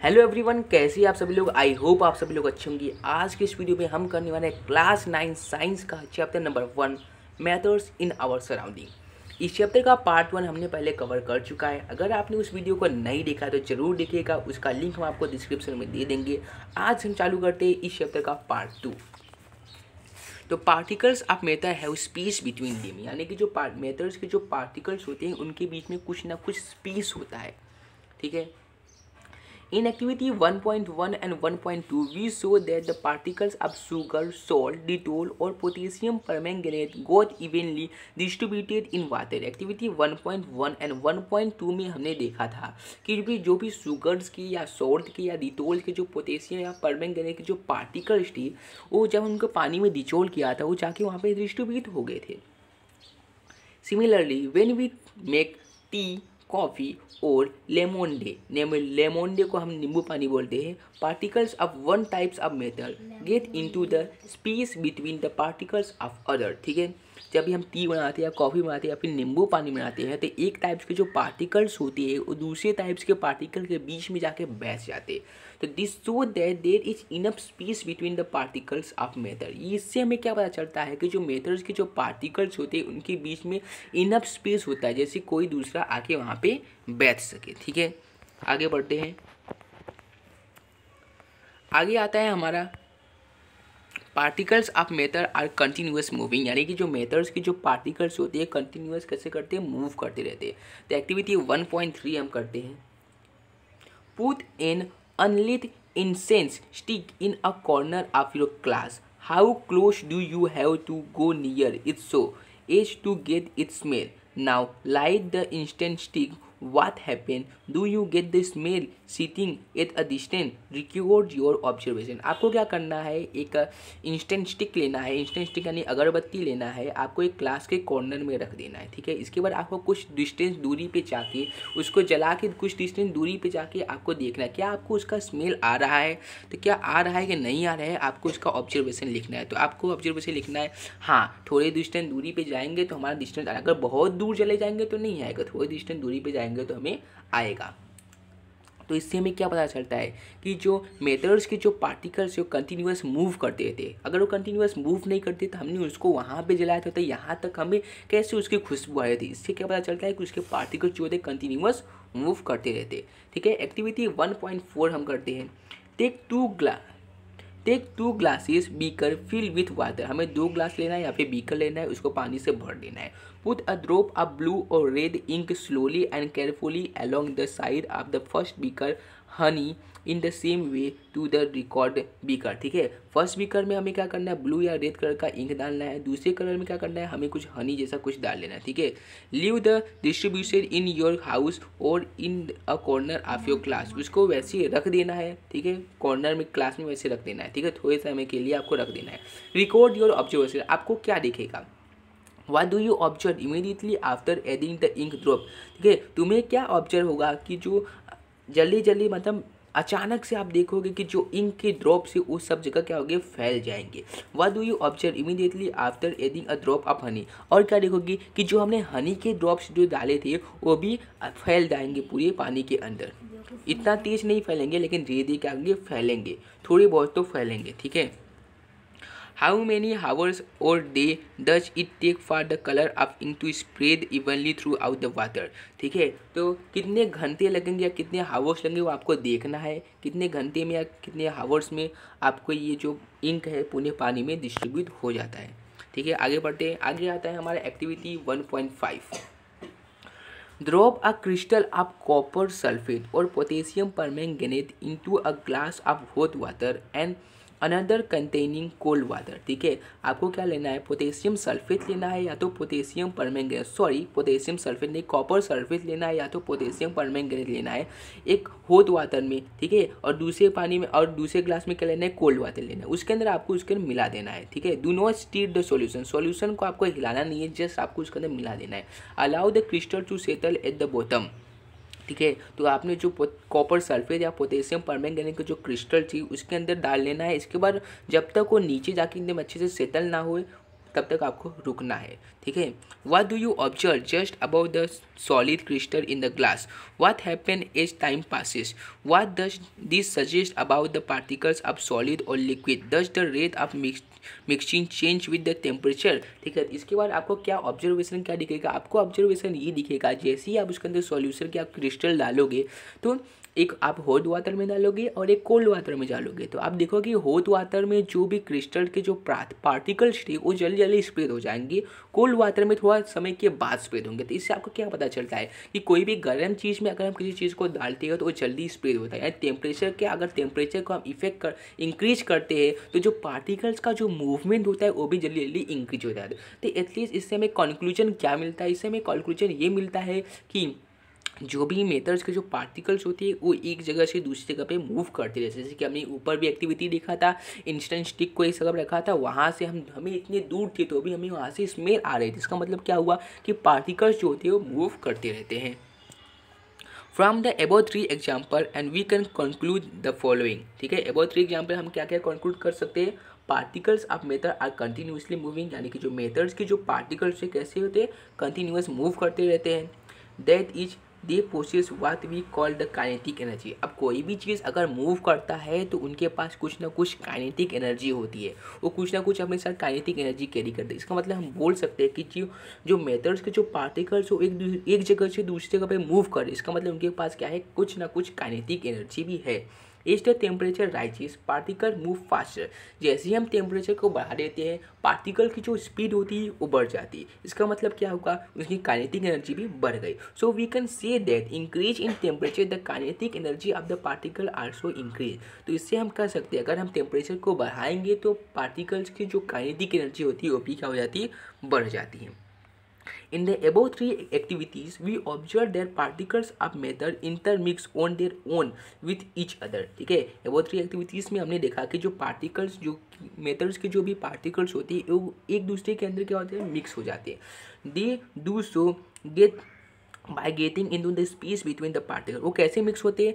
Hello everyone, कैसे आप सभी लोग। आई होप आप सभी लोग अच्छे होंगे। आज के इस वीडियो में हम करने वाले हैं क्लास 9 साइंस का chapter number 1 methods in our surrounding. इस चैप्टर का पार्ट 1 हमने पहले कवर कर चुका है। अगर आपने उस वीडियो को नहीं देखा तो जरूर देखिएगा, उसका लिंक हम आपको डिस्क्रिप्शन में दे देंगे। आज हम चालू करते हैं इस चैप्टर का पार्ट 2। तो particles of matter have space between them, यानी कि जो मैटर्स के जो पार्टिकल्स होते हैं उनके बीच में कुछ ना कुछ स्पेस होता है। ठीक है। In activity 1.1 and 1.2, we saw that the particles of sugar, salt, Dettol or potassium permanganate got evenly distributed in water. Activity 1.1 and 1.2 में हमने देखा था कि जो भी सुगर्स की या सॉल्ट की या डिटोल के जो पोटेशियम या परमैंगनेट के जो पार्टिकल्स थी वो जब उनको पानी में डिसॉल्व किया था वो जाके वहाँ पे डिस्ट्रीब्यूट हो गए थे। Similarly, when we make tea, coffee और लेमोंडे को हम नींबू पानी बोलते हैं, particles of one types of metal get into the space between the particles of other. ठीक है। जब भी हम टी बनाते हैं या कॉफ़ी बनाते हैं या फिर नींबू पानी बनाते हैं तो एक टाइप्स के जो पार्टिकल्स होते हैं वो दूसरे टाइप्स के पार्टिकल के बीच में जाके बैठ जाते हैं। तो this show that there is enough space between the particles of matter. इससे हमें क्या पता चलता है कि जो मैटर्स के जो पार्टिकल्स होते हैं उनके बीच में इनफ स्पेस होता है, जैसे कोई दूसरा आके वहाँ पे बैठ सके। ठीक है, आगे बढ़ते हैं। आगे आता है हमारा particles of matter are continuous moving, यानी कि जो मैटर्स की जो पार्टिकल्स होते हैं कंटिन्यूस कैसे करते हैं, मूव करते रहते हैं। तो एक्टिविटी 1.3 हम करते हैं। Put an unlit incense stick in a corner of your class. How close do you have to go near it so as to get it smell. Now light the instant stick. What happened? Do you get the smell sitting at a distance? Record your observation. आपको क्या करना है, एक instant stick लेना है। Instant stick यानी अगरबत्ती लेना है, आपको एक क्लास के कॉर्नर में रख देना है। ठीक है। इसके बाद आपको कुछ डिस्टेंस दूरी पे जाके उसको जला के कुछ डिस्टेंस दूरी पे जाके आपको देखना है क्या आपको उसका स्मेल आ रहा है, तो क्या आ रहा है कि नहीं आ रहा है, आपको उसका ऑब्जर्वेशन लिखना है। तो आपको ऑब्जर्वेशन लिखना है, हाँ थोड़े डिस्टेंस दूरी पे जाएंगे तो हमारा डिस्टेंस, अगर बहुत दूर चले जाएंगे तो नहीं आएगा, थोड़े डिस्टेंस दूरी पे जाएंगे तो हमें आएगा। तो इससे हमें क्या पता चलता है कि जो मैटर्स के जो पार्टिकल्स जो कंटिन्यूअस मूव करते थे, अगर वो कंटिन्यूअस मूव नहीं करते तो हमने उसको वहाँ पे जलाया था तो यहाँ तक हमें कैसे उसकी खुशबू आई थी। इससे क्या पता चलता है कि उसके पार्टिकल्स जो होते कंटिन्यूअस मूव करते रहते। ठीक है। एक्टिविटी 1.4 हम करते हैं। Take two glasses beaker fill with water. हमें 2 ग्लास लेना है या फिर बीकर लेना है, उसको पानी से भर देना है। Put a drop of blue और red ink slowly and carefully along the side of the first beaker honey in the same way to the record beaker. ठीक है। फर्स्ट बीकर में हमें क्या करना है, ब्लू या रेड कलर का इंक डालना है। दूसरे कलर में क्या करना है, हमें कुछ हनी जैसा कुछ डाल लेना है। ठीक है। Leave the distribution in your house और in a corner of your class. उसको वैसे ही रख देना है। ठीक है। कॉर्नर में क्लास में वैसे रख देना है। ठीक है। थोड़े समय के लिए आपको रख देना है। Record your observation. आपको क्या दिखेगा, What do you observe immediately after adding the ink drop? ठीक है। तुम्हें क्या ऑब्जर्व होगा कि जो जल्दी मतलब अचानक से आप देखोगे कि जो इंक के ड्रॉप से वो सब जगह क्या होंगे, फैल जाएंगे। What do you observe immediately after adding a drop of honey? और क्या देखोगे कि जो हमने हनी के ड्रॉप्स जो डाले थे वो भी फैल जाएंगे पूरे पानी के अंदर। इतना तेज नहीं फैलेंगे लेकिन धीरे धीरे क्या होंगे, फैलेंगे, थोड़े बहुत तो फैलेंगे। ठीक है। How many hours or day does it take for the color of ink to spread evenly throughout the water? ठीक है। तो कितने घंटे लगेंगे या कितने हावर्स लगेंगे वो आपको देखना है। कितने घंटे में या कितने हावर्स में आपको ये जो इंक है पूरे पानी में डिस्ट्रीब्यूट हो जाता है। ठीक है। आगे बढ़ते हैं। आगे आता है हमारा activity 1.5। Drop a crystal of copper sulfate or potassium permanganate into a glass of hot water and another containing cold water. ठीक है। आपको क्या लेना है, पोटेशियम सल्फेट लेना है या तो पोटेशियम परमैंगनेट, पोटेशियम सल्फेट नहीं, कॉपर सल्फेट लेना है या तो पोटेशियम परमैंगनेट लेना है एक हॉट वाटर में। ठीक है। और दूसरे पानी में और दूसरे ग्लास में क्या लेना है, कोल्ड वाटर लेना है। उसके अंदर आपको उसके अंदर मिला देना है। ठीक है। Do not stir the solution को आपको हिलाना नहीं है, जस्ट आपको उसके अंदर मिला देना है। Allow the crystal to settle at the bottom. ठीक है। तो आपने जो कॉपर सल्फेट या पोटेशियम परमैंगनेट का जो क्रिस्टल थी उसके अंदर डाल लेना है। इसके बाद जब तक वो नीचे जाके एकदम अच्छे से सेटल ना हो तब तक आपको रुकना है, ठीक है। What do you observe just about the solid crystal in the glass? What happen as time passes? What does this suggest about the particles of solid और liquid? Does the rate of mixing change with the temperature? ठीक है, इसके बाद आपको क्या observation क्या दिखेगा? आपको ऑब्जर्वेशन ये दिखेगा, जैसे ही आप उसके अंदर सॉल्यूशन के आप क्रिस्टल डालोगे तो एक आप हॉट वाटर में डालोगे और एक कोल्ड वाटर में डालोगे, तो आप देखोगे हॉट वाटर में जो भी क्रिस्टल के जो पार्टिकल्स थे वो जल्दी जल्दी स्प्रेड हो जाएंगे, कोल्ड वाटर में थोड़ा समय के बाद स्प्रेड होंगे। तो इससे आपको क्या पता चलता है कि कोई भी गर्म चीज़ में अगर हम किसी चीज़ को डालते हैं तो वो जल्दी स्प्रेड होता है। यानी टेम्परेचर के अगर टेम्परेचर को हम इंक्रीज करते हैं तो जो पार्टिकल्स का जो मूवमेंट होता है वो भी जल्दी जल्दी इंक्रीज हो जाता है। तो एटलीस्ट इससे हमें कंक्लूजन क्या मिलता है? इससे हमें कंक्लूजन ये मिलता है कि जो भी मेथड्स के जो पार्टिकल्स होती है वो एक जगह से दूसरी जगह पे मूव करते रहते हैं। जैसे कि हमने ऊपर भी एक्टिविटी देखा था, इंस्टेंट स्टिक को एक जगह रखा था, वहाँ से हमें इतनी दूर थे तो भी हमें वहाँ से स्मेल आ रही थी। इसका मतलब क्या हुआ कि पार्टिकल्स जो होते हैं वो मूव करते रहते हैं। From the above 3 example and we can conclude the following, ठीक है। अबव 3 एग्जाम्पल हम क्या क्या कंक्लूड कर सकते हैं? Particles of method are continuously moving, यानी कि जो मेथड्स के जो पार्टिकल्स है कैसे होते हैं? कंटिन्यूस मूव करते रहते हैं। That is they possess what we call the kinetic energy. अब कोई भी चीज़ अगर मूव करता है तो उनके पास कुछ ना कुछ काइनेटिक एनर्जी होती है, वो कुछ ना कुछ अपने साथ काइनेटिक एनर्जी कैरी करते हैं। इसका मतलब हम बोल सकते हैं कि जो मेथड्स के जो पार्टिकल्स हो एक जगह से दूसरी जगह पे मूव कर, इसका मतलब उनके पास क्या है? कुछ ना कुछ काइनेटिक एनर्जी भी है। As the temperature rises particle move faster. जैसे ही हम टेम्परेचर को बढ़ा देते हैं पार्टिकल की जो स्पीड होती है वो बढ़ जाती है। इसका मतलब क्या होगा? उसकी काइनेटिक एनर्जी भी बढ़ गई। So we can say that increase in temperature the kinetic energy of the particle also increase. तो इससे हम कह सकते हैं अगर हम टेम्परेचर को बढ़ाएंगे तो पार्टिकल्स की जो काइनेटिक एनर्जी होती है वो भी क्या हो जाती है? बढ़ जाती है। In the above 3 activities, we observe that particles of matter intermix on their own with each other, ठीक है। above 3 activities में हमने देखा कि जो पार्टिकल्स जो मेथड्स के जो भी पार्टिकल्स होते हैं वो एक दूसरे के अंदर क्या होते हैं? मिक्स हो जाते हैं। They do so get by getting into the space between the particle. वो कैसे मिक्स होते हैं?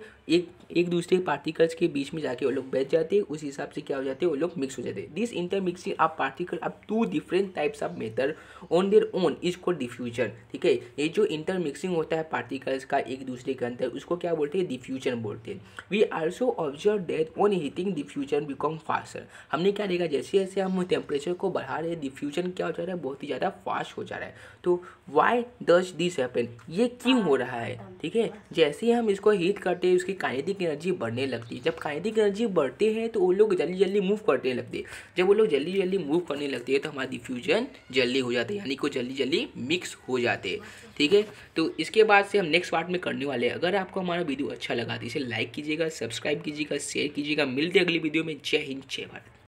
एक दूसरे पार्टिकल्स के बीच में जाके वो लोग बैठ जाते हैं, उस हिसाब से क्या हो जाते हैं? वो लोग मिक्स हो जाते हैं। This intermixing of particle of 2 different types of method on their own is called diffusion, ठीक है। ये जो इंटरमिक्सिंग होता है पार्टिकल्स का एक दूसरे के अंदर उसको क्या बोलते हैं? डिफ्यूजन बोलते हैं। We also observe that on heating diffusion become faster. हमने क्या देखा? जैसे जैसे हम टेम्परेचर को बढ़ा रहे हैं डिफ्यूजन क्या हो जा रहा है? बहुत ही ज़्यादा फास्ट हो जा रहा है। तो वाई डज दिस हैपन? ये क्यों हो रहा है? ठीक है, जैसे ही हम इसको हीट करते हैं उसकी काइनेटिक एनर्जी बढ़ने लगती है। जब काइनेटिक एनर्जी बढ़ते हैं तो वो लोग जल्दी जल्दी मूव करने लगते हैं। जब वो लोग जल्दी जल्दी मूव करने लगते हैं तो हमारा डिफ्यूजन जल्दी हो जाता है, यानी कि जल्दी जल्दी मिक्स हो जाते हैं, ठीक है। तो इसके बाद से हम नेक्स्ट पार्ट में करने वाले हैं। अगर आपको हमारा वीडियो अच्छा लगा तो इसे लाइक कीजिएगा, सब्सक्राइब कीजिएगा, शेयर कीजिएगा। मिलते हैं अगली वीडियो में। जय हिंद, जय भारत।